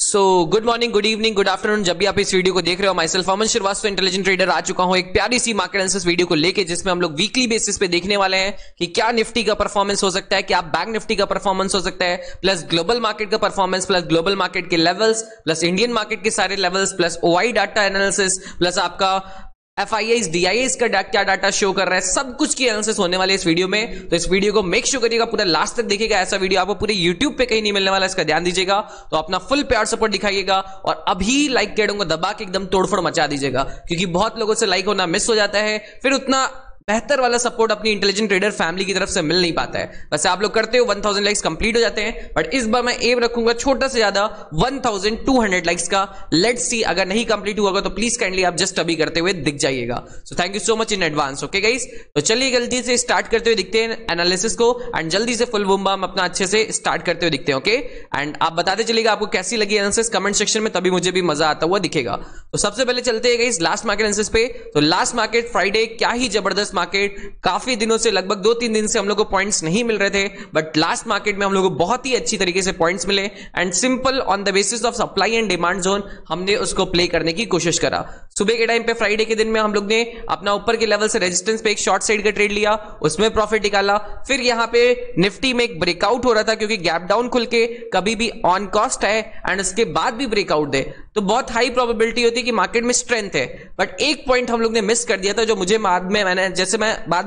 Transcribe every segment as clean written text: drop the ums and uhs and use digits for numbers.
सो good morning, good evening, good afternoon, जब भी आप इस वीडियो को देख रहे हो। Myself Aman Shrivastava, intelligent trader, आ चुका हूं एक प्यारी सी मार्केट एनालिसिस वीडियो को लेके, जिसमें हम लोग वीकली बेसिस पे देखने वाले हैं कि क्या निफ्टी का परफॉर्मेंस हो सकता है, क्या बैंक निफ्टी का परफॉर्मेंस हो सकता है, प्लस ग्लोबल मार्केट का परफॉर्मेंस, प्लस ग्लोबल मार्केट के लेवल्स, प्लस इंडियन मार्केट के सारे levels, plus OI data analysis, plus आपका FIIs, DIIs का क्या डाटा शो कर रहा है, सब कुछ की एनालिसिस होने वाले इस वीडियो में। तो इस वीडियो को मेक श्योर करिएगा पूरा लास्ट तक देखिएगा। ऐसा वीडियो आपको पूरे YouTube पे कहीं नहीं मिलने वाला, इसका ध्यान दीजिएगा। तो अपना फुल प्यार सपोर्ट दिखाइएगा और अभी लाइक के बटन को दबा के एकदम तोड़फोड़ मचा दीजिएगा, क्योंकि बहुत लोगों से लाइक होना मिस हो जाता है, फिर उतना बेहतर वाला सपोर्ट अपनी इंटेलिजेंट ट्रेडर फैमिली की तरफ से मिल नहीं पाता है। वैसे आप लोग करते हो 1000 लाइक्स कंप्लीट हो जाते हैं, बट इस बार मैं एम रखूंगा छोटा से ज्यादा 1200 लाइक्स का। लेट्स सी, अगर नहीं कंप्लीट हुआ तो प्लीज काइंडली आप जस्ट अभी करते हुए दिख जाइएगा। So thank you so much in advance. Okay guys, तो चलिए जल्दी से स्टार्ट करते हुए दिखते हैं एनालिसिस को, एंड जल्दी से फुल बूम बम अपना अच्छे से स्टार्ट करते हुए दिखते हैं। ओके, एंड आप बताते चलिएगा आपको कैसी लगी एनालिसिस कमेंट सेक्शन में, तभी मुझे भी मजा आता हुआ दिखेगा। तो सबसे पहले चलते हैं गाइस लास्ट मार्केट एनालिसिस पे। तो लास्ट मार्केट फ्राइडे, क्या ही जबरदस्त मार्केट, काफी दिनों से लगभग 2-3 दिन से हम लोग को पॉइंट्स नहीं मिल रहे थे, बट लास्ट मार्केट में हम लोग को बहुत ही अच्छी तरीके से पॉइंट्स मिले, and simple on the basis of supply and demand zone हमने उसको प्ले करने की कोशिश करा। सुबह के टाइम पे फ्राइडे के दिन में हम लोग ने अपना ऊपर के लेवल से रेजिस्टेंस पे एक शॉर्ट साइड का ट्रेड लिया, उसमें प्रॉफिट निकाला। फिर यहां पे निफ्टी में एक ब्रेकआउट हो रहा था, क्योंकि गैप डाउन खुल के कभी भी ऑन कॉस्ट है एंड उसके बाद भी ब्रेकआउट दे तो बहुत हाई प्रोबेबिलिटी होती है कि मार्केट में स्ट्रेंथ है। बट एक पॉइंट हम लोग ने मिस कर दिया था, जो मुझे बाद में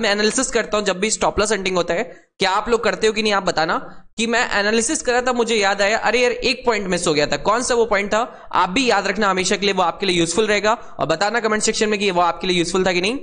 एनालिसिस करता हूं जब भी स्टॉप लॉस हंटिंग होता है। क्या आप लोग करते हो कि नहीं, आप बताना। कि मैं एनालिसिस कर रहा था, मुझे याद आया, अरे यार एक पॉइंट मिस हो गया था। कौन सा वो पॉइंट था, आप भी याद रखना हमेशा के लिए, वो आपके लिए यूजफुल रहेगा, और बताना कमेंट सेक्शन में कि वो आपके लिए यूजफुल था कि नहीं।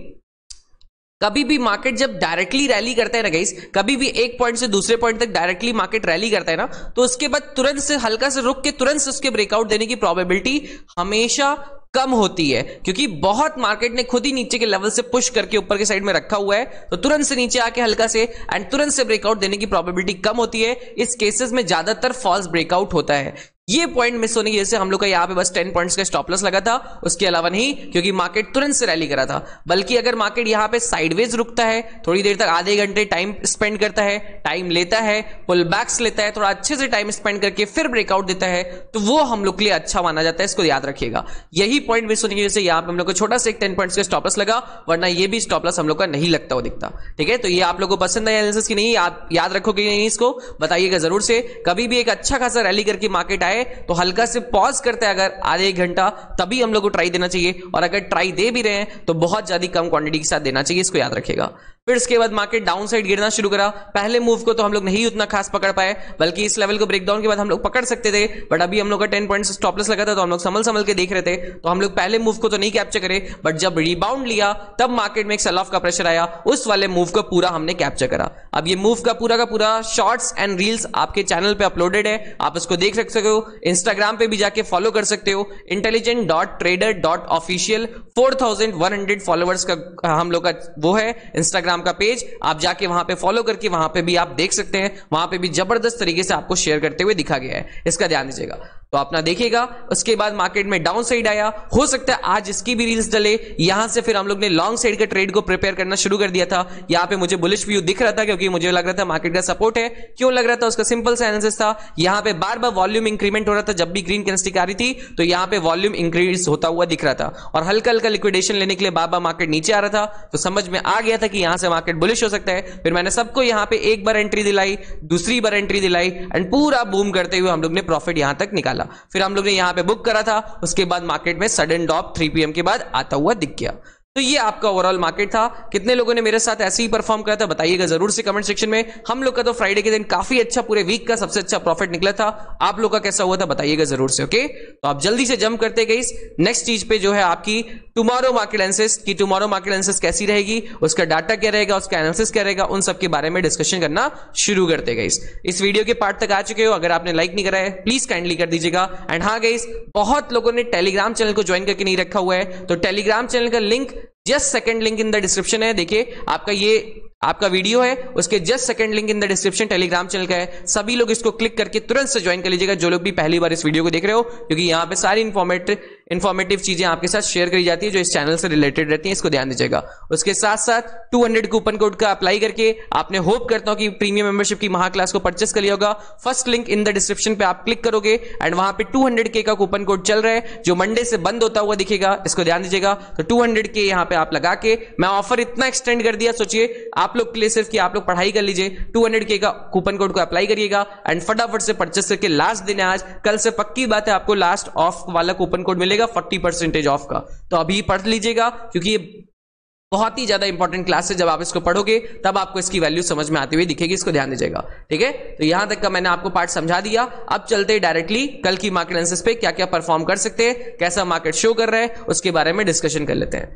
कभी भी मार्केट जब डायरेक्टली रैली करता है ना गाइस, कभी भी एक पॉइंट से दूसरे पॉइंट तक डायरेक्टली मार्केट रैली करता है ना, तो उसके बाद तुरंत से हल्का से रुक के तुरंत से उसके ब्रेकआउट देने की प्रोबेबिलिटी हमेशा कम होती है, क्योंकि बहुत मार्केट ने खुद ही नीचे के लेवल से पुश करके ऊपर के साइड में रखा हुआ है, तो तुरंत से नीचे आके हल्का से एंड तुरंत से ब्रेकआउट देने की प्रोबेबिलिटी कम होती है। इस केसेस में ज्यादातर फॉल्स ब्रेकआउट होता है। ये पॉइंट मिस होने की वजह से हम लोग का यहाँ पे बस 10 पॉइंट्स का स्टॉप लॉस लगा था, उसके अलावा नहीं, क्योंकि मार्केट तुरंत से रैली करा था। बल्कि अगर मार्केट यहाँ पे साइडवेज रुकता है, थोड़ी देर तक आधे घंटे टाइम स्पेंड करता है, टाइम लेता है, पुल बैक्स लेता है, थोड़ा अच्छे से टाइम स्पेंड करके फिर ब्रेकआउट देता है, तो वो हम लोग के लिए अच्छा माना जाता है। इसको याद रखिएगा। यही पॉइंट मिस होने की वजह से यहाँ पे हम लोग को छोटा सा एक 10 पॉइंट्स का स्टॉप लॉस लगा, वरना ये भी स्टॉप लॉस हम लोग का नहीं लगता हो दिखता। ठीक है, तो ये आप लोगों को पसंद है एनालिसिस की नहीं, आप याद रखोगे नहीं, इसको बताइएगा जरूर से। कभी भी एक अच्छा खासा रैली करके मार्केट आए तो हल्का से पॉज करते हैं अगर आधे एक घंटा, तभी हम लोग को ट्राई देना चाहिए, और अगर ट्राई दे भी रहे हैं तो बहुत ज्यादा कम क्वांटिटी के साथ देना चाहिए। इसको याद रखिएगा। फिर इसके बाद मार्केट डाउन साइड गिरना शुरू करा। पहले मूव को तो हम लोग नहीं उतना खास पकड़ पाए, बल्कि इस लेवल को ब्रेकडाउन के बाद हम लोग पकड़ सकते थे, बट अभी हम लोग का 10 पॉइंट्स स्टॉप लॉस लगा था, तो हम लोग संभल के देख रहे थे, तो हम लोग पहले मूव को तो नहीं कैप्चर करे, बट जब रिबाउंड लिया तब मार्केट में एक सेल ऑफ का प्रेशर आया, उस वाले मूव को पूरा हमने कैप्चर करा। अब ये मूव का पूरा शॉर्ट्स एंड रील्स आपके चैनल पे अपलोडेड है, आप उसको देख सकते हो। इंस्टाग्राम पे भी जाके फॉलो कर सकते हो, intelligent.trader.official। 4100 फॉलोअर्स का हम लोग का वो है इंस्टाग्राम का पेज, आप जाके वहां पे फॉलो करके वहां पे भी आप देख सकते हैं। वहां पे भी जबरदस्त तरीके से आपको शेयर करते हुए दिखा गया है, इसका ध्यान दीजिएगा। तो अपना देखिएगा। उसके बाद मार्केट में डाउन साइड आया, हो सकता है आज इसकी भी रील्स डले। यहां से फिर हम लोग ने लॉन्ग साइड के ट्रेड को प्रिपेयर करना शुरू कर दिया था। यहां पे मुझे बुलिश व्यू दिख रहा था, क्योंकि मुझे लग रहा था मार्केट का सपोर्ट है। क्यों लग रहा था, उसका सिंपल सा एनालिसिस था। यहां पे बार बार वॉल्यूम इंक्रीमेंट हो रहा था, जब भी ग्रीन कैंडलस्टिक आ रही थी तो यहां पे वॉल्यूम इंक्रीज होता हुआ दिख रहा था, और हल्का हल्का लिक्विडेशन लेने के लिए बार बार मार्केट नीचे आ रहा था। तो समझ में आ गया था कि यहां से मार्केट बुलिश हो सकता है। फिर मैंने सबको यहां पे एक बार एंट्री दिलाई, दूसरी बार एंट्री दिलाई, एंड पूरा बूम करते हुए हम लोग ने प्रॉफिट यहां तक निकाला। फिर हम लोग ने यहां पे बुक करा था, उसके बाद मार्केट में सडन ड्रॉप 3 PM के बाद आता हुआ दिख गया। तो ये आपका ओवरऑल मार्केट था। कितने लोगों ने मेरे साथ ऐसे ही परफॉर्म करा था बताइएगा जरूर से कमेंट सेक्शन में। हम लोग का तो फ्राइडे के दिन काफी अच्छा, पूरे वीक का सबसे अच्छा प्रॉफिट निकला था। आप लोग का कैसा हुआ था बताइएगा जरूर से। ओके, तो आप जल्दी से जंप करते गए नेक्स्ट चीज पे, जो है आपकी टुमारो मार्केट एनालिसिस की। टुमारो मार्केट एनालिसिस कैसी रहेगी, उसका डाटा क्या रहेगा, उसका एनालिसिस क्या रहेगा, उन सब के बारे में डिस्कशन करना शुरू करते गए। इस वीडियो के पार्ट तक आ चुके हो, अगर आपने लाइक नहीं करा है प्लीज काइंडली कर दीजिएगा। एंड हाँ गाइस, बहुत लोगों ने टेलीग्राम चैनल को ज्वाइन करके नहीं रखा हुआ है, तो टेलीग्राम चैनल का link just second link in the description है। देखिए आपका ये आपका वीडियो है, उसके just second link in the description Telegram channel का है। सभी लोग इसको क्लिक करके तुरंत से ज्वाइन कर लीजिएगा, जो लोग भी पहली बार इस वीडियो को देख रहे हो, क्योंकि यहां पे सारी इंफॉर्मेटिव चीजें आपके साथ शेयर करी जाती है जो इस चैनल से रिलेटेड रहती है, इसको ध्यान दीजिएगा। उसके साथ साथ 200 कूपन कोड का अप्लाई करके आपने होप करता हूं कि प्रीमियम मेंबरशिप की महा क्लास को परचेस कर लिया होगा। First link in the description पे आप क्लिक करोगे एंड वहां पे 200K का कूपन कोड चल रहा है जो मंडे से बंद होता हुआ दिखेगा, इसको ध्यान दीजिएगा। तो 200K यहां पे आप लगा के मैं ऑफर इतना एक्सटेंड कर दिया, सोचिए आप लोग के लिए सिर्फ कि आप लोग पढ़ाई कर लीजिए, 200K का कूपन कोड को अप्लाई करिएगा एंड फटाफट से परचेस करके लास्ट दिन है आज, कल से पक्की बात है आपको लास्ट ऑफ वाला कूपन कोड मिलेगा 40% ऑफ का। तो अभी पढ़ लीजिएगा क्योंकि ये बहुत ही ज्यादा इंपॉर्टेंट क्लास है, जब आप इसको पढ़ोगे तब आपको इसकी वैल्यू समझ में आती हुई दिखेगी, इसको ध्यान दीजिएगा। ठीक है, तो यहां तक का मैंने आपको पार्ट समझा दिया। अब चलते हैं डायरेक्टली कल की मार्केट एनालिसिस पे, क्या क्या परफॉर्म कर सकते हैं, कैसा मार्केट शो कर रहा है, उसके बारे में डिस्कशन कर लेते हैं।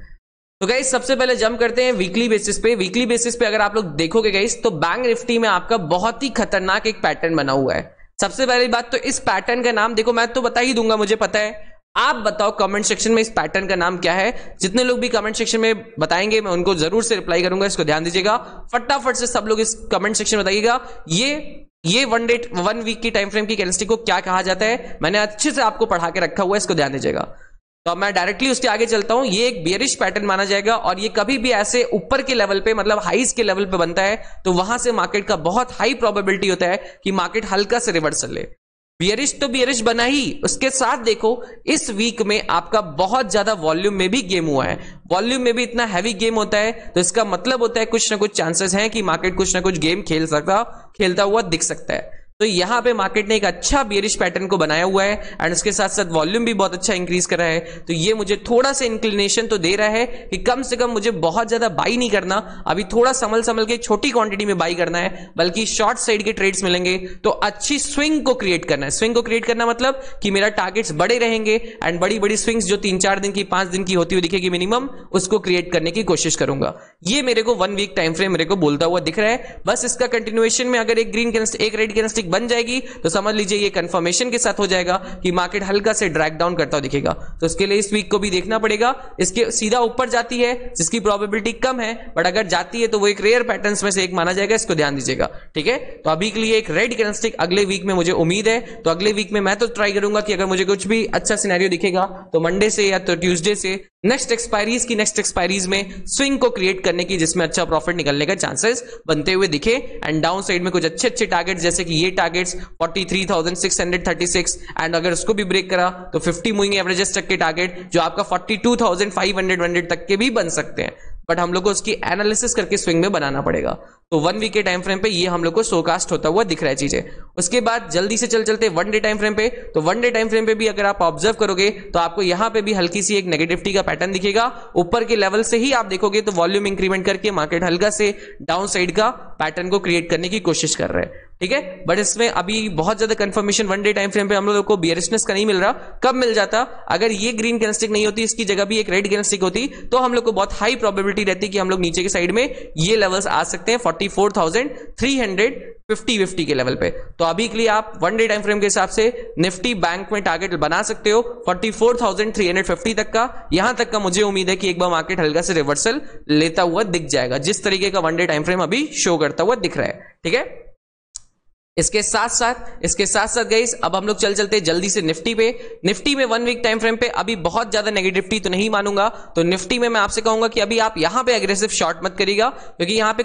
तो गाइस सबसे पहले जंप करते हैं वीकली बेसिस पे। वीकली बेसिस पे अगर आप लोग देखोगे गाइस तो बैंक निफ्टी में आपका बहुत ही खतरनाक एक पैटर्न बना हुआ है। सबसे पहली बात तो इस पैटर्न का नाम देखो, मैं तो बता ही दूंगा, मुझे पता है, आप बताओ कमेंट सेक्शन में इस पैटर्न का नाम क्या है। जितने लोग भी कमेंट सेक्शन में बताएंगे मैं उनको जरूर से रिप्लाई करूंगा, इसको ध्यान दीजिएगा। फटाफट से सब लोग इस कमेंट सेक्शन में बताइएगा ये 1 वीक की टाइम फ्रेम की कैंडलस्टिक को क्या कहा जाता है। मैंने अच्छे से आपको पढ़ा के रखा हुआ है, इसको ध्यान दीजिएगा। तो मैं डायरेक्टली उसके आगे चलता हूं। ये एक बियरिश पैटर्न माना जाएगा और ये कभी भी ऐसे ऊपर के लेवल पे, मतलब हाईज के लेवल पे बनता है तो वहां से मार्केट का बहुत हाई प्रोबेबिलिटी होता है कि मार्केट हल्का से रिवर्सल ले। बियरिश तो बियरिश बना ही, उसके साथ देखो इस वीक में आपका बहुत ज्यादा वॉल्यूम में भी गेम हुआ है। वॉल्यूम में भी इतना हैवी गेम होता है तो इसका मतलब होता है कुछ ना कुछ चांसेस हैं कि मार्केट कुछ ना कुछ गेम खेलता हुआ दिख सकता है। तो यहां पे मार्केट ने एक अच्छा बियरिश पैटर्न को बनाया हुआ है एंड उसके साथ साथ वॉल्यूम भी बहुत अच्छा इंक्रीज कर रहा है। तो ये मुझे थोड़ा सा इंक्लिनेशन तो दे रहा है कि कम से कम मुझे बहुत ज्यादा बाई नहीं करना, अभी थोड़ा संभल के छोटी क्वांटिटी में बाई करना है, बल्कि शॉर्ट साइड के ट्रेड्स मिलेंगे तो अच्छी स्विंग को क्रिएट करना है। स्विंग को क्रिएट करना मतलब कि मेरा टारगेट्स बड़े रहेंगे एंड बड़ी बड़ी स्विंग्स जो 3-4 दिन की 5 दिन की होती हुई दिखेगी मिनिमम, उसको क्रिएट करने की कोशिश करूंगा। ये मेरे को 1 वीक टाइम फ्रेम मेरे को बोलता हुआ दिख रहा है। बस इसका कंटिन्यूएशन में अगर एक रेड कैंडलस्टिक बन जाएगी तो समझ लीजिए ये कंफर्मेशन के साथ हो जाएगा कि मार्केट हल्का से ड्रैग डाउन करता हुआ दिखेगा। तो इसके लिए इस वीक को भी देखना पड़ेगा। इसके सीधा ऊपर जाती है जिसकी प्रोबेबिलिटी कम है, बट अगर जाती है तो वो एक रेयर पैटर्न्स में से एक माना जाएगा, इसको ध्यान दीजिएगा। ठीक है, तो अभी के लिए एक रेड कैंडलस्टिक अगले वीक में मुझे उम्मीद है। तो अगले वीक में मैं तो ट्राई करूंगा कि अगर मुझे कुछ भी अच्छा सिनेरियो दिखेगा तो मंडे से या तो ट्यूसडे से नेक्स्ट एक्सपायरीज में स्विंग को क्रिएट करने की, जिसमें अच्छा प्रॉफिट निकलने का चांसेस बनते हुए दिखे एंड डाउन साइड में कुछ अच्छे टारगेट्स जैसे कि ये टारगेट्स 43,636 एंड अगर उसको भी ब्रेक करा तो 50 मूविंग एवरेजेस तक के टारगेट जो आपका 42,500 तक के भी बन सकते हैं, बट हम लोग को उसकी एनालिसिस करके स्विंग में बनाना पड़ेगा। तो 1 वीक के टाइम फ्रेम पे ये हम लोग को शोकास्ट होता हुआ दिख रहा है चीजें। उसके बाद जल्दी से चलते 1 डे टाइम फ्रेम पे। तो 1 डे टाइम फ्रेम पे भी अगर आप ऑब्जर्व करोगे तो आपको यहां पे भी हल्की सी एक नेगेटिविटी का पैटर्न दिखेगा। ऊपर के लेवल से ही आप देखोगे तो वॉल्यूम इंक्रीमेंट करके मार्केट हल्का से डाउन साइड का पैटर्न को क्रिएट करने की कोशिश कर रहा है। ठीक है, बट इसमें अभी बहुत ज्यादा कंफर्मेशन 1 डे टाइम फ्रेम पे हम लोगों को बियरिशनेस का नहीं मिल रहा। कब मिल जाता, अगर ये ग्रीन कैंडलस्टिक नहीं होती, इसकी जगह भी एक रेड कैंडलस्टिक होती तो हम लोग को बहुत हाई प्रोबेबिलिटी रहती कि हम लोग नीचे के साइड में ये लेवल्स आ सकते हैं 44,350 के लेवल पे। तो अभी के लिए आप 1 डे टाइम फ्रेम के हिसाब से निफ्टी बैंक में टारगेट बना सकते हो 44,350 तक का। यहां तक का मुझे उम्मीद है कि एक बार मार्केट हल्का से रिवर्सल लेता हुआ दिख जाएगा, जिस तरीके का 1 डे टाइम फ्रेम अभी शो करता हुआ दिख रहा है। ठीक है, इसके साथ साथ गाइस अब हम लोग चलते जल्दी से निफ्टी पे। निफ्टी में 1 वीक टाइम फ्रेम पे अभी बहुत ज्यादा नेगेटिविटी तो नहीं मानूंगा। तो निफ्टी में मैं आपसे कहूंगा कि अभी आप यहां पे एग्रेसिव शॉर्ट मत करिएगा, क्योंकि यहां पे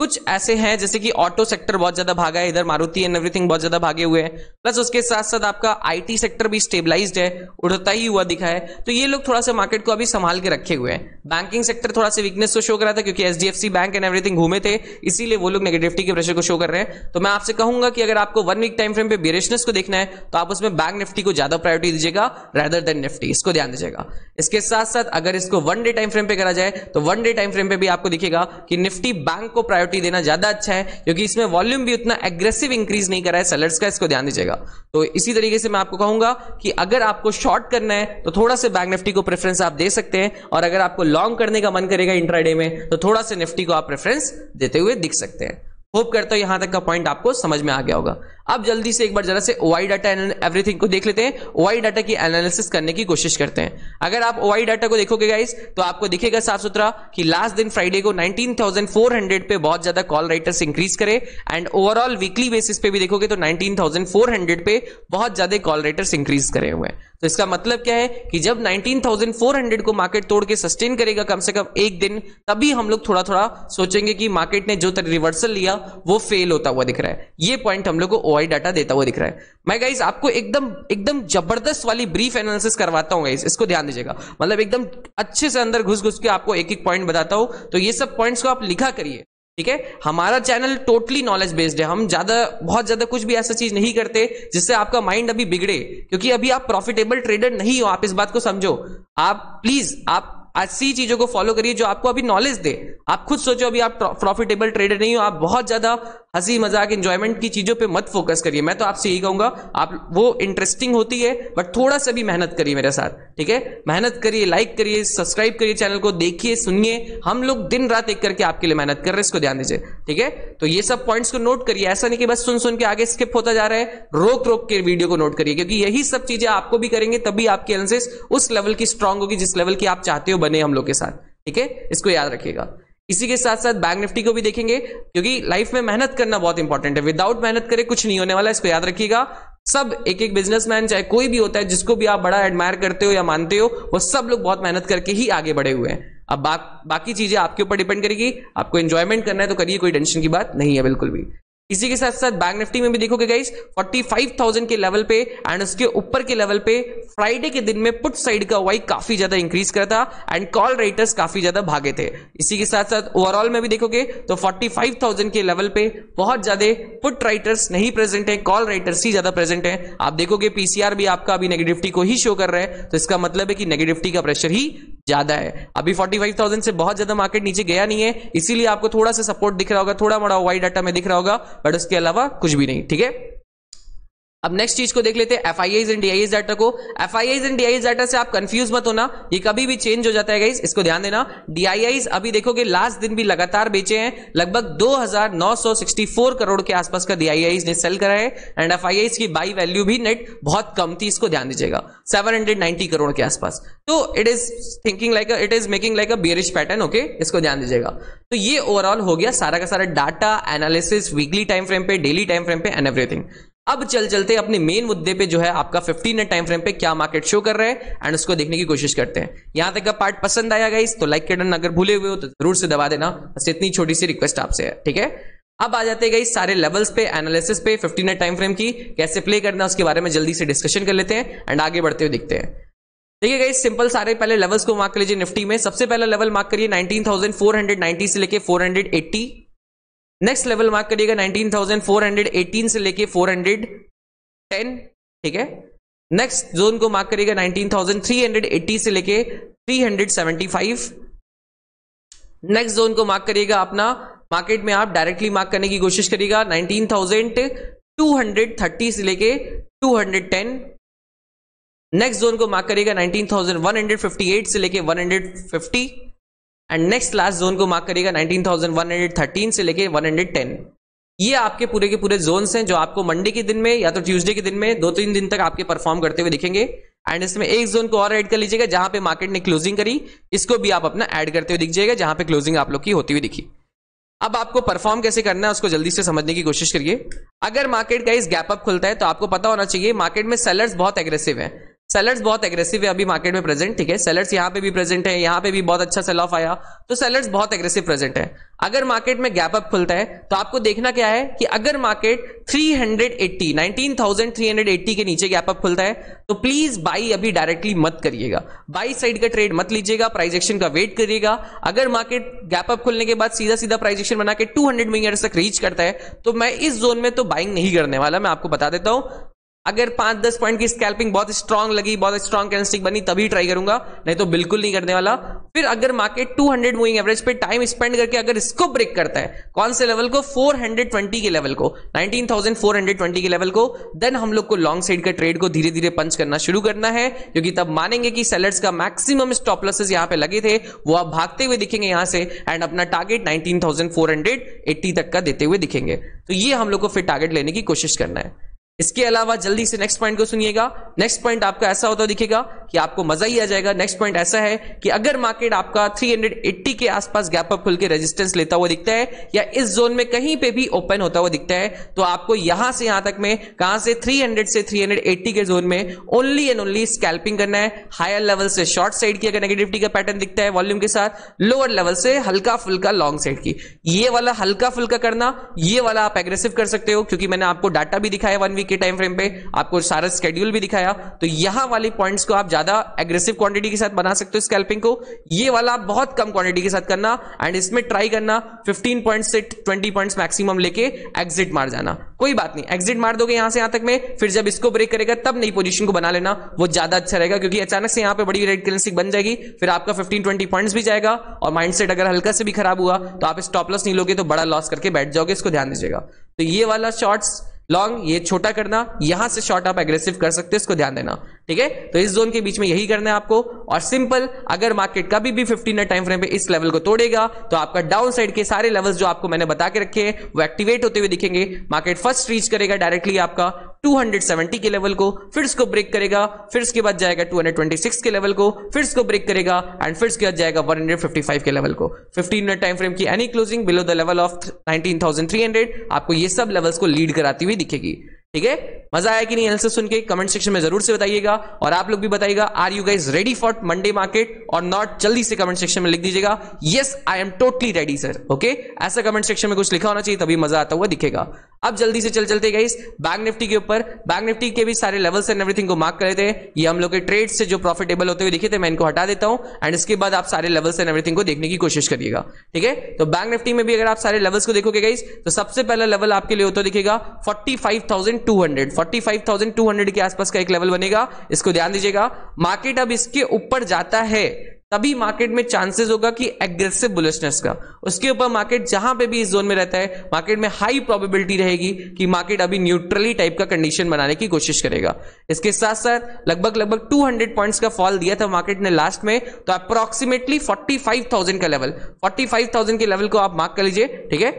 कुछ ऐसे हैं जैसे कि ऑटो सेक्टर बहुत ज्यादा भागा है, इधर मारुति एंड एवरीथिंग बहुत ज्यादा भागे हुए हैं, प्लस उसके साथ साथ आपका आईटी सेक्टर भी स्टेबलाइज्ड है, उड़ता ही हुआ दिखा है। तो ये लोग थोड़ा सा मार्केट को अभी संभाल के रखे हुए हैं। बैंकिंग सेक्टर थोड़ा सा वीकनेस को शो कर रहा था क्योंकि एचडीएफसी बैंक एंड एवरीथिंग घूमे थे, इसीलिए वो लोग नेगेटिविटी के प्रेशर को शो कर रहे हैं। तो मैं आपसे कहूंगा कि अगर आपको 1 वीक टाइम फ्रेम पे बेरिशनेस को देखना है तो आप उसमें बैंक निफ्टी को ज्यादा प्रायोरिटी दीजिएगा रेदर देन निफ्टी, इसको ध्यान दीजिएगा। इसके साथ साथ अगर इसको 1 डे टाइम फ्रेम पे करा जाए तो 1 डे टाइम फ्रेम पे भी आपको दिखेगा कि निफ्टी बैंक को प्रायोरिटी देना ज्यादा अच्छा है, क्योंकि इसमें वॉल्यूम भी उतना एग्रेसिव इंक्रीज नहीं कर रहा है सेलर्स का, इसको ध्यान दीजिएगा। तो इसी तरीके से मैं आपको कहूंगा कि अगर आपको शॉर्ट करना है तो थोड़ा से बैंक निफ्टी को प्रेफरेंस आप दे सकते हैं, और अगर आपको लॉन्ग करने का मन करेगा इंट्राडे में तो थोड़ा से निफ्टी को आप प्रेफरेंस देते हुए दिख सकते हैं। होप करता हूं यहां तक का पॉइंट आपको समझ में आ गया होगा। अब जल्दी से एक बार जरा से ओआई डाटा एवरीथिंग को देख लेते हैं, ओआई डाटा की एनालिसिस करने की कोशिश करते हैं। अगर आप ओआई डाटा को देखोगे गाइस तो आपको दिखेगा साफ सुथरा कि लास्ट दिन फ्राइडे को 19,400 पे बहुत ज्यादा कॉल राइटर्स इंक्रीज करे, एंड ओवरऑल वीकली बेसिस पे भी देखोगे तो 19,400 पे बहुत ज्यादा कॉल राइटर्स इंक्रीज करे हुए हैं। तो इसका मतलब क्या है कि जब 19,400 को मार्केट तोड़ के सस्टेन करेगा कम से कम एक दिन, तभी हम लोग थोड़ा थोड़ा सोचेंगे कि मार्केट ने जो रिवर्सल लिया वो फेल होता हुआ दिख रहा है। ये पॉइंट हम लोग को ओआई डाटा देता हुआ दिख रहा है। मैं गाइस आपको एकदम जबरदस्त वाली ब्रीफ एनालिसिस करवाता हूं गाइस, इसको ध्यान दीजिएगा। मतलब एकदम अच्छे से अंदर घुस घुस के आपको एक एक पॉइंट बताता हूं, तो ये सब पॉइंट्स को आप लिखा करिए, ठीक है। हमारा चैनल टोटली नॉलेज बेस्ड है, हम बहुत ज्यादा कुछ भी ऐसा चीज नहीं करते जिससे आपका माइंड अभी बिगड़े, क्योंकि अभी आप प्रॉफिटेबल ट्रेडर नहीं हो। आप इस बात को समझो। आप प्लीज आप ऐसी चीजों को फॉलो करिए जो आपको अभी नॉलेज दे। आप खुद सोचो अभी आप प्रॉफिटेबल ट्रेडर नहीं हो, आप बहुत ज्यादा हंसी मजाक एंजॉयमेंट की चीजों पे मत फोकस करिए। मैं तो आपसे यही कहूंगा, आप वो इंटरेस्टिंग होती है बट थोड़ा सा भी मेहनत करिए मेरे साथ, ठीक है। मेहनत करिए, लाइक करिए, सब्सक्राइब करिए चैनल को, देखिए सुनिए। हम लोग दिन रात एक करके आपके लिए मेहनत कर रहे हैं, इसको ध्यान दीजिए, ठीक है। तो ये सब पॉइंट्स को नोट करिए, ऐसा नहीं कि बस सुन सुन के आगे स्किप होता जा रहा है। रोक रोक के वीडियो को नोट करिए, क्योंकि यही सब चीजें आपको भी करेंगे तभी आपकी एनालिसिस उस लेवल की स्ट्रांग होगी जिस लेवल की आप चाहते हो बने हम लोग के साथ, ठीक है। इसको याद रखिएगा। इसी के साथ साथ बैंक निफ्टी को भी देखेंगे, क्योंकि लाइफ में मेहनत करना बहुत इंपॉर्टेंट है। विदाउट मेहनत करे कुछ नहीं होने वाला, इसको याद रखिएगा। सब एक बिजनेसमैन चाहे कोई भी होता है, जिसको भी आप बड़ा एडमायर करते हो या मानते हो, वो सब लोग बहुत मेहनत करके ही आगे बढ़े हुए हैं। अब बाकी चीजें आपके ऊपर डिपेंड करेगी। आपको एंजॉयमेंट करना है तो करिए, कोई टेंशन की बात नहीं है बिल्कुल भी। इसी के साथ साथ बैंक निफ्टी में भी देखोगे गाइस 45,000 के लेवल पे एंड उसके ऊपर के लेवल पे फ्राइडे के दिन में पुट साइड का वाई काफी ज्यादा इंक्रीज करा था एंड कॉल राइटर्स काफी ज्यादा भागे थे। इसी के साथ साथ ओवरऑल में भी देखोगे तो 45,000 के लेवल पे बहुत ज्यादा पुट राइटर्स नहीं प्रेजेंट है, कॉल राइटर्स ही ज्यादा प्रेजेंट है। आप देखोगे पीसीआर भी आपका अभी नेगेटिविटी को ही शो कर रहा है, तो इसका मतलब है कि नेगेटिविटी का प्रेशर ही ज्यादा है। अभी 45,000 से बहुत ज्यादा मार्केट नीचे गया नहीं है, इसीलिए आपको थोड़ा सा सपोर्ट दिख रहा होगा, थोड़ा मोड़ा वाई डाटा में दिख रहा होगा, बट उसके अलावा कुछ भी नहीं, ठीक है। अब नेक्स्ट चीज को देख लेते हैं, एफआईआईज एंड डीआईआईज डाटा को। एफआईआईज एंड डीआईआईज डाटा से आप कंफ्यूज मत होना, ये कभी भी चेंज हो जाता है गाइस, इसको ध्यान देना। डीआईआईज अभी देखोगे लास्ट दिन भी लगातार बेचे हैं, लगभग 2,964 करोड़ के आसपास का डीआईआईज ने सेल करा है एंड एफआईआईज की बाई वैल्यू भी नेट बहुत कम थी, इसको ध्यान दीजिएगा, 790 करोड़ के आसपास। तो it is making like a bearish pattern, okay, इसको ध्यान दीजिएगा। तो ये ओवरऑल हो गया सारा का सारा data analysis weekly time frame पे, डेली टाइम फ्रेम पे एंड एवरीथिंग। अब चलते अपने मेन मुद्दे पे, जो है आपका 15 मिनट टाइम फ्रेम पे क्या मार्केट शो कर रहा है एंड उसको देखने की कोशिश करते हैं। यहां तक का पार्ट पसंद आया गाइस तो लाइक के बटन अगर भूले हुए हो तो जरूर से दबा देना, बस इतनी छोटी सी रिक्वेस्ट आपसे है, ठीक है। अब आ जाते हैं गाइस सारे लेवल्स पे, एनालिसिस पे, 15 मिनट टाइम फ्रेम की कैसे प्ले करना उसके बारे में जल्दी से डिस्कशन कर लेते हैं एंड आगे बढ़ते हुए दिखते हैं। देखिए गाइस सिंपल सारे पहले लेवल्स को मार्क कर लीजिए। निफ्टी में सबसे पहला लेवल मार्क करिए 19,490 से लेके 480। नेक्स्ट लेवल मार्क करिएगा 19,418 से लेके 410, ठीक है। नेक्स्ट जोन को मार्क करिएगा 19,380 से लेके 375। नेक्स्ट जोन को मार्क करिएगा अपना, मार्केट में आप डायरेक्टली मार्क करने की कोशिश करिएगा 19,230 से लेके 210। नेक्स्ट जोन को मार्क करिएगा 19,158 से लेके 150 एंड नेक्स्ट लास्ट जोन को मार्क करिएगा 19,113 से लेके 110। ये आपके पूरे के पूरे जोन्स हैं जो आपको मंडे के दिन में या तो ट्यूसडे के दिन में 2-3 दिन तक आपके परफॉर्म करते हुए दिखेंगे। एंड इसमें एक जोन को और ऐड कर लीजिएगा जहां पे मार्केट ने क्लोजिंग करी, इसको भी आप अपना ऐड करते हुए दिख जाएगा जहां पे क्लोजिंग आप लोग की होती हुई दिखी। अब आपको परफॉर्म कैसे करना है उसको जल्दी से समझने की कोशिश करिए। अगर मार्केट का इस गैप अप खुलता है तो आपको पता होना चाहिए मार्केट में सेलर्स बहुत एग्रेसिव है, सेलर्स बहुत एग्रेसिव है अभी मार्केट में प्रेजेंट, ठीक है। सेलर्स यहां पे भी प्रेजेंट है, यहां पे भी बहुत अच्छा सेल ऑफ आया, तो सेलर्स बहुत एग्रेसिव प्रेजेंट है। अगर मार्केट में गैप अप खुलता है तो आपको देखना क्या है कि अगर मार्केट 19,380 के नीचे गैप अप खुलता है तो प्लीज बाई अभी डायरेक्टली मत करिएगा, बाई साइड का ट्रेड मत लीजिएगा, प्राइस एक्शन का वेट करिएगा। अगर मार्केट गैप अप खुलने के बाद सीधा सीधा प्राइस एक्शन बना के 200 मिलियन तक रीच करता है तो मैं इस जोन में तो बाइंग नहीं करने वाला, मैं आपको बता देता हूं। अगर 5-10 पॉइंट की स्कैल्पिंग बहुत स्ट्रांग लगी, बहुत स्ट्रांग कैंडलस्टिक बनी, तभी ट्राई करूंगा, नहीं तो बिल्कुल नहीं करने वाला। फिर अगर मार्केट 200 मूविंग एवरेज पे टाइम स्पेंड करके अगर इसको ब्रेक करता है, कौन से लेवल को, 420 के लेवल को, 19,420 के लेवल को, देन हम लोग को लॉन्ग साइड का ट्रेड को धीरे धीरे पंच करना शुरू करना है, क्योंकि तब मानेंगे कि सेलर्स का मैक्सिमम स्टॉप लॉसेस यहां पे लगे थे, वो अब भागते हुए दिखेंगे यहां से, एंड अपना टारगेट 19,480 तक का देते हुए दिखेंगे। तो ये हम लोग को फिर टारगेट लेने की कोशिश करना है। इसके अलावा जल्दी से नेक्स्ट पॉइंट को सुनिएगा। नेक्स्ट पॉइंट आपका ऐसा होता दिखेगा कि आपको मजा ही आ जाएगा। नेक्स्ट पॉइंट ऐसा है कि अगर मार्केट आपका 380 के आसपास गैप अप खुल के रेजिस्टेंस लेता हुआ दिखता है, या इस जोन में कहीं पे भी ओपन होता हुआ दिखता है, तो आपको यहां से यहां तक में, कहां से, 300 से 380 के जोन में ओनली एंड ओनली स्कैल्पिंग करना है। हायर लेवल से शॉर्ट साइड की अगर नेगेटिविटी का पैटर्न दिखता है वॉल्यूम के साथ, लोअर लेवल से हल्का फुल्का लॉन्ग साइड की, ये वाला हल्का फुल्का करना, ये वाला आप एग्रेसिव कर सकते हो, क्योंकि मैंने आपको डाटा भी दिखाया 1 वीक के टाइम फ्रेम पे, आपको सारा स्केड्यूल भी दिखाया। तो यहां वाली पॉइंट्स को आप ज्यादा एग्रेसिव क्वांटिटी के साथ बना सकते हो स्कैल्पिंग को, ये वाला आप बहुत कम क्वांटिटी के साथ करना, एंड इसमें ट्राई करना 15 पॉइंट्स से 20 पॉइंट्स मैक्सिमम लेके एग्जिट मार जाना। कोई बात नहीं, एग्जिट मार दोगे यहां से यहां तक में, फिर जब इसको ब्रेक करेगा तब नई पोजीशन को बना लेना, वो ज्यादा अच्छा रहेगा, क्योंकि अचानक से यहां पे बड़ी रेड कैंडलस्टिक बन जाएगी, फिर आपका 15-20 पॉइंट्स भी जाएगा, और माइंडसेट अगर हल्का से भी खराब हुआ तो आप स्टॉप लॉस नहीं लोगे तो बड़ा लॉस करके बैठ जाओगे, इसको ध्यान दीजिएगा। तो ये वाला शॉर्ट्स लॉन्ग ये छोटा करना, यहां से शॉर्ट आप एग्रेसिव कर सकते हो, इसको ध्यान देना, ठीक है। तो इस जोन के बीच में यही करना है आपको। और सिंपल, अगर मार्केट कभी भी 15 मिनट टाइम फ्रेम पे इस लेवल को तोड़ेगा, तो आपका डाउन साइड के सारे लेवल्स जो आपको मैंने बता के रखे हैं वो एक्टिवेट होते हुए दिखेंगे। मार्केट फर्स्ट रीच करेगा डायरेक्टली आपका 270 के लेवल को, फिर इसको ब्रेक करेगा, फिर इसके बाद जाएगा 226 के लेवल को, फिर इसको ब्रेक करेगा, एंड फिर इसके बाद जाएगा 155 के लेवल को। 15 मिनट टाइम फ्रेम की any closing below the level of 19,300 आपको ये सब लेवल्स को लीड कराती हुई दिखेगी, ठीक है। मजा आया कि नहीं एनालिसिस सुन के, कमेंट सेक्शन में जरूर से बताइएगा, और आप लोग भी बताइएगा are you guys ready for Monday market और नॉट, जल्दी से कमेंट सेक्शन में लिख दीजिएगा yes I am totally ready sir, okay. ऐसा कमेंट सेक्शन में कुछ लिखा होना चाहिए, तभी मजा आता हुआ दिखेगा। अब जल्दी से चलते गाइस बैंक निफ्टी के ऊपर। बैंक निफ्टी के भी सारे लेवल्स एंड एवरीथिंग को मार्क कर लेते हैं। ये हम लोग के ट्रेड से जो प्रॉफिटेबल होते हुए दिखे थे, मैं इनको हटा देता हूं, एंड इसके बाद आप सारे लेवल्स एंड एवरीथिंग को देखने की कोशिश करिएगा, ठीक है। तो बैंक निफ्टी में भी अगर आप सारे लेवल्स को देखोगे गाइस, तो सबसे पहला लेवल आपके लिए होता दिखेगा 45,200 45,200 के आसपास का एक लेवल बनेगा, इसको ध्यान दीजिएगा। मार्केट अब इसके ऊपर जाता है तभी मार्केट में चांसेस होगा कि एग्रेसिव बुलिशनेस का, उसके ऊपर मार्केट जहां पे भी इस जोन में रहता है, मार्केट में हाई प्रोबेबिलिटी रहेगी कि मार्केट अभी न्यूट्रली टाइप का कंडीशन बनाने की कोशिश करेगा। इसके साथ साथ लगभग 200 पॉइंट्स का फॉल दिया था मार्केट ने लास्ट में, तो अप्रोक्सीमेटली 45,000 का लेवल, 45,000 के लेवल को आप मार्क कर लीजिए, ठीक है।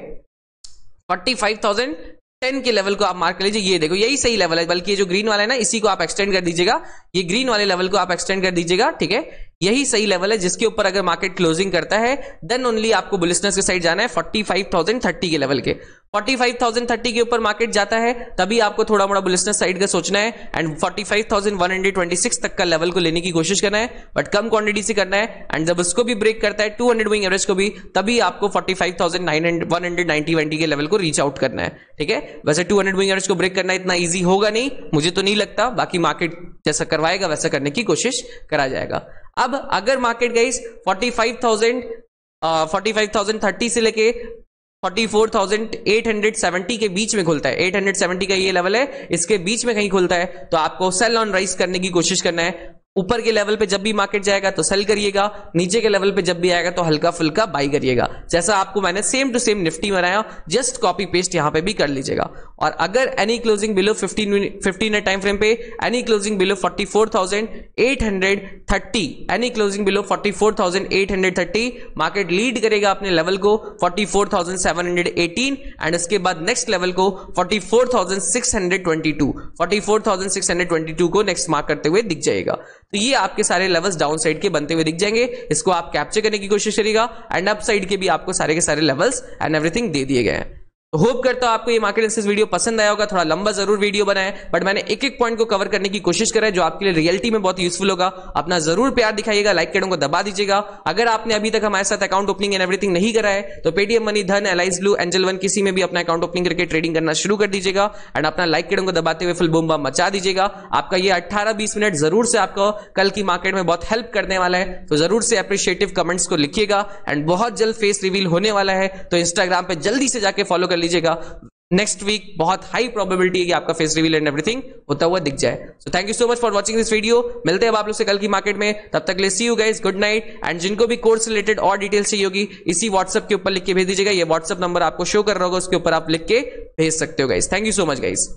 45,010 के लेवल को आप मार्क कर लीजिए। ये देखो यही सही लेवल है, बल्कि ये जो ग्रीन वाला है ना, इसी को आप एक्सटेंड कर दीजिएगा, ये ग्रीन वाले लेवल को आप एक्सटेंड कर दीजिएगा, ठीक है। यही सही लेवल है जिसके ऊपर अगर मार्केट क्लोजिंग करता है, देन ओनली आपको बुलिशनेस के साइड जाना है 45,030 के लेवल के। 45,030 के ऊपर मार्केट जाता है तभी आपको थोड़ा मोड़ा बुलिशनेस साइड का सोचना है, एंड 45,126 तक का लेवल को लेने की कोशिश करना है, बट कम क्वांटिटी से करना है। एंड जब उसको भी ब्रेक करता है 200 मूविंग एवरेज को भी, तभी आपको 45,190 के लेवल को रीच आउट करना है, ठीक है। वैसे 200 मूविंग एवरेज को ब्रेक करना इतना ईजी होगा नहीं, मुझे तो नहीं लगता, बाकी मार्केट जैसा करवाएगा वैसा करने की कोशिश करा जाएगा। अब अगर मार्केट गाइस 45,030 से लेके 44,870 के बीच में खुलता है, 870 का ये लेवल है, इसके बीच में कहीं खुलता है, तो आपको सेल ऑन राइज करने की कोशिश करना है। ऊपर के लेवल पे जब भी मार्केट जाएगा तो सेल करिएगा, नीचे के लेवल पे जब भी आएगा तो हल्का फुल्का बाई करिएगा, जैसा आपको मैंने सेम टू सेम निफ्टी बनाया, जस्ट कॉपी पेस्ट यहां पे भी कर लीजिएगा। और अगर any closing below 15 time frame पे, any closing below 44,830, any closing below 44,830, market lead करेगा अपने लेवल को 44,718, एंड उसके बाद नेक्स्ट लेवल को 44,622 को नेक्स्ट मार्क करते हुए दिख जाएगा। तो ये आपके सारे लेवल्स डाउन साइड के बनते हुए दिख जाएंगे, इसको आप कैप्चर करने की कोशिश करिएगा, एंड अप साइड के भी आपको सारे के सारे लेवल्स एंड एवरीथिंग दे दिए गए हैं। होप करता हूं आपको ये मार्केट एनालिसिस वीडियो पसंद आया होगा। थोड़ा लंबा जरूर वीडियो बना है, बट मैंने एक एक पॉइंट को कवर करने की कोशिश करा है जो आपके लिए रियलिटी में बहुत यूजफुल होगा। अपना जरूर प्यार दिखाइएगा, लाइक बटन को दबा दीजिएगा। अगर आपने अभी तक हमारे साथ अकाउंट ओपनिंग एंड एवरीथिंग नहीं करा है तो पेटीएम मनी, धन, एलाइज ब्लू, एंजल वन किसी में भी अपना अकाउंट ओपनिंग करके ट्रेडिंग करना शुरू कर दीजिएगा, एंड अपना लाइक बटन को दबाते हुए फुल बूम बम मचा दीजिएगा। आपका ये 18-20 मिनट जरूर से आपको कल की मार्केट में बहुत हेल्प करने वाला है, तो जरूर से अप्रिशिएटिव कमेंट्स को लिखिएगा। एंड बहुत जल्द फेस रिवील होने वाला है, तो इंस्टाग्राम पे जल्दी से जाके फॉलो कर लीजिएगा। नेक्स्ट वीक बहुत हाई प्रोबेबिलिटी है कि आपका फेस रिवील एंड एवरीथिंग होता हुआ दिख जाए। So thank you so much for watching this video. मिलते हैं अब आप लोग से कल की मार्केट में, तब तक ले see you guys, good night. And जिनको भी कोर्स रिलेटेड और डिटेल्स चाहिए होगी इसी व्हाट्सएप के ऊपर लिख के भेज दीजिएगा। ये व्हाट्सएप नंबर आपको शो कर रहा होगा, उसके ऊपर आप लिख के भेज सकते हो guys. Thank you so much guys.